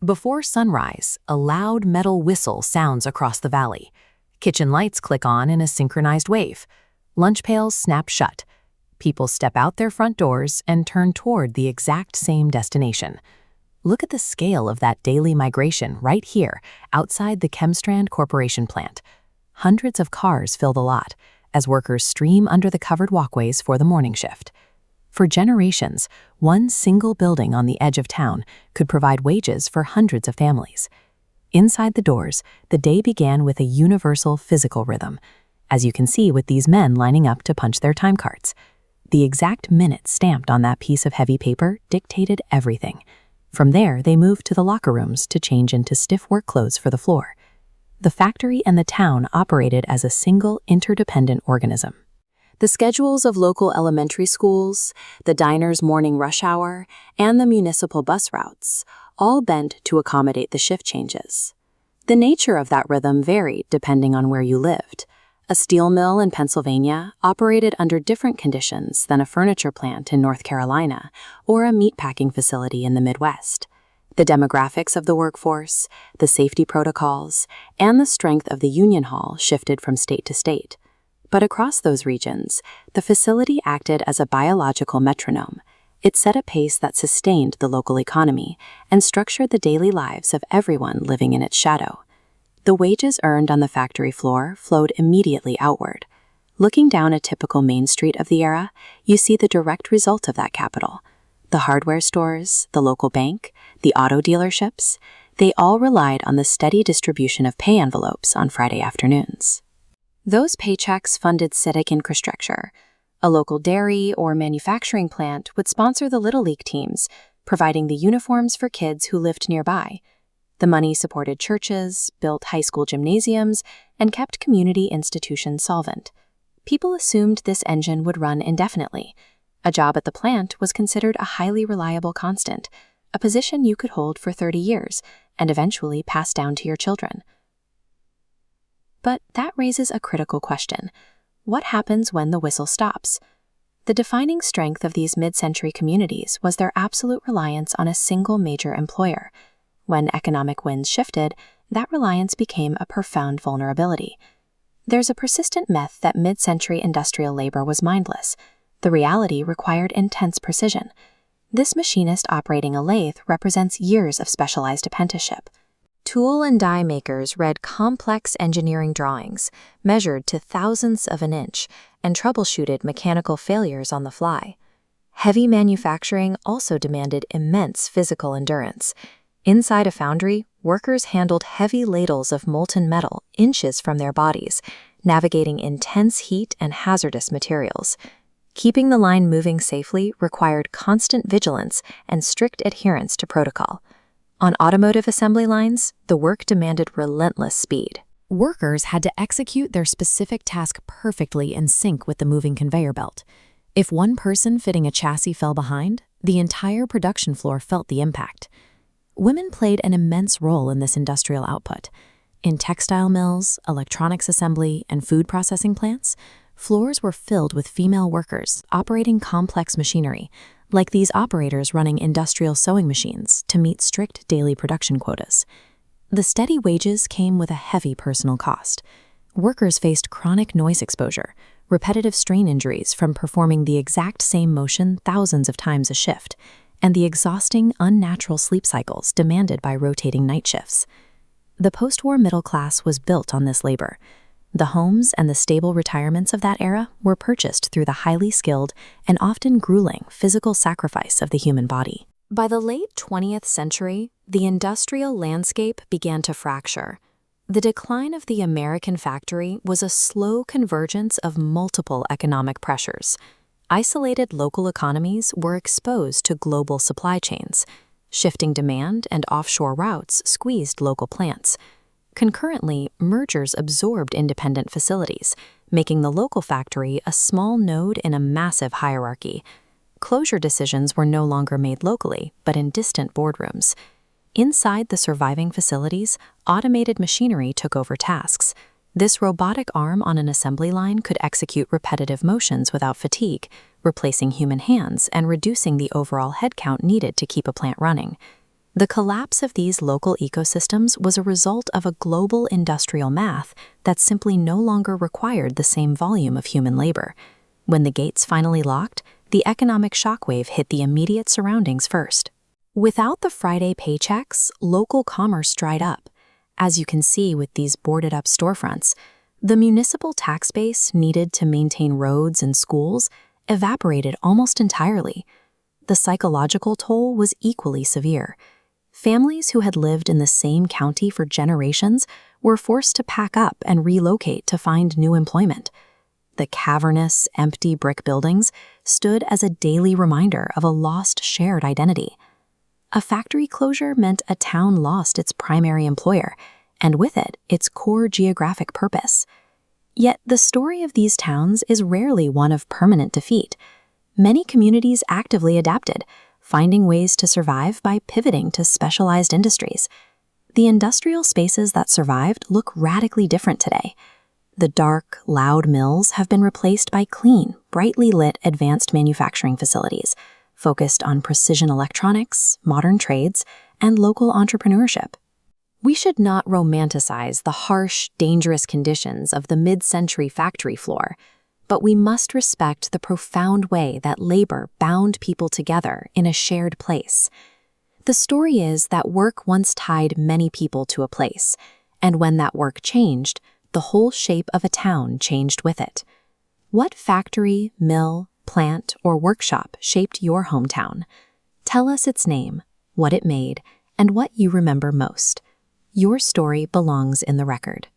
Before sunrise, a loud metal whistle sounds across the valley. Kitchen lights click on in a synchronized wave. Lunch pails snap shut. People step out their front doors and turn toward the exact same destination. Look at the scale of that daily migration right here, outside the Chemstrand Corporation plant. Hundreds of cars fill the lot, as workers stream under the covered walkways for the morning shift. For generations, one single building on the edge of town could provide wages for hundreds of families. Inside the doors, the day began with a universal physical rhythm, as you can see with these men lining up to punch their time cards. The exact minute stamped on that piece of heavy paper dictated everything. From there, they moved to the locker rooms to change into stiff work clothes for the floor. The factory and the town operated as a single interdependent organism. The schedules of local elementary schools, the diner's morning rush hour, and the municipal bus routes all bent to accommodate the shift changes. The nature of that rhythm varied depending on where you lived. A steel mill in Pennsylvania operated under different conditions than a furniture plant in North Carolina or a meatpacking facility in the Midwest. The demographics of the workforce, the safety protocols, and the strength of the union hall shifted from state to state. But across those regions, the facility acted as a biological metronome. It set a pace that sustained the local economy and structured the daily lives of everyone living in its shadow. The wages earned on the factory floor flowed immediately outward. Looking down a typical main street of the era, you see the direct result of that capital. The hardware stores, the local bank, the auto dealerships, they all relied on the steady distribution of pay envelopes on Friday afternoons. Those paychecks funded civic infrastructure. A local dairy or manufacturing plant would sponsor the Little League teams, providing the uniforms for kids who lived nearby. The money supported churches, built high school gymnasiums, and kept community institutions solvent. People assumed this engine would run indefinitely. A job at the plant was considered a highly reliable constant, a position you could hold for 30 years and eventually pass down to your children. But that raises a critical question. What happens when the whistle stops? The defining strength of these mid-century communities was their absolute reliance on a single major employer. When economic winds shifted, that reliance became a profound vulnerability. There's a persistent myth that mid-century industrial labor was mindless. The reality required intense precision. This machinist operating a lathe represents years of specialized apprenticeship. Tool and die makers read complex engineering drawings, measured to thousandths of an inch, and troubleshooted mechanical failures on the fly. Heavy manufacturing also demanded immense physical endurance. Inside a foundry, workers handled heavy ladles of molten metal inches from their bodies, navigating intense heat and hazardous materials. Keeping the line moving safely required constant vigilance and strict adherence to protocol. On automotive assembly lines, the work demanded relentless speed. Workers had to execute their specific task perfectly in sync with the moving conveyor belt. If one person fitting a chassis fell behind, the entire production floor felt the impact. Women played an immense role in this industrial output. In textile mills, electronics assembly, and food processing plants, floors were filled with female workers operating complex machinery, like these operators running industrial sewing machines to meet strict daily production quotas. The steady wages came with a heavy personal cost. Workers faced chronic noise exposure, repetitive strain injuries from performing the exact same motion thousands of times a shift, and the exhausting, unnatural sleep cycles demanded by rotating night shifts. The post-war middle class was built on this labor. The homes and the stable retirements of that era were purchased through the highly skilled and often grueling physical sacrifice of the human body. By the late 20th century, the industrial landscape began to fracture. The decline of the American factory was a slow convergence of multiple economic pressures. Isolated local economies were exposed to global supply chains. Shifting demand and offshore routes squeezed local plants. Concurrently, mergers absorbed independent facilities, making the local factory a small node in a massive hierarchy. Closure decisions were no longer made locally, but in distant boardrooms. Inside the surviving facilities, automated machinery took over tasks. This robotic arm on an assembly line could execute repetitive motions without fatigue, replacing human hands and reducing the overall headcount needed to keep a plant running. The collapse of these local ecosystems was a result of a global industrial math that simply no longer required the same volume of human labor. When the gates finally locked, the economic shockwave hit the immediate surroundings first. Without the Friday paychecks, local commerce dried up. As you can see with these boarded-up storefronts, the municipal tax base needed to maintain roads and schools evaporated almost entirely. The psychological toll was equally severe. Families who had lived in the same county for generations were forced to pack up and relocate to find new employment. The cavernous, empty brick buildings stood as a daily reminder of a lost shared identity. A factory closure meant a town lost its primary employer, and with it, its core geographic purpose. Yet the story of these towns is rarely one of permanent defeat. Many communities actively adapted, finding ways to survive by pivoting to specialized industries. The industrial spaces that survived look radically different today. The dark, loud mills have been replaced by clean, brightly lit advanced manufacturing facilities, focused on precision electronics, modern trades, and local entrepreneurship. We should not romanticize the harsh, dangerous conditions of the mid-century factory floor, but we must respect the profound way that labor bound people together in a shared place. The story is that work once tied many people to a place, and when that work changed, the whole shape of a town changed with it. What factory, mill, plant, or workshop shaped your hometown? Tell us its name, what it made, and what you remember most. Your story belongs in the record.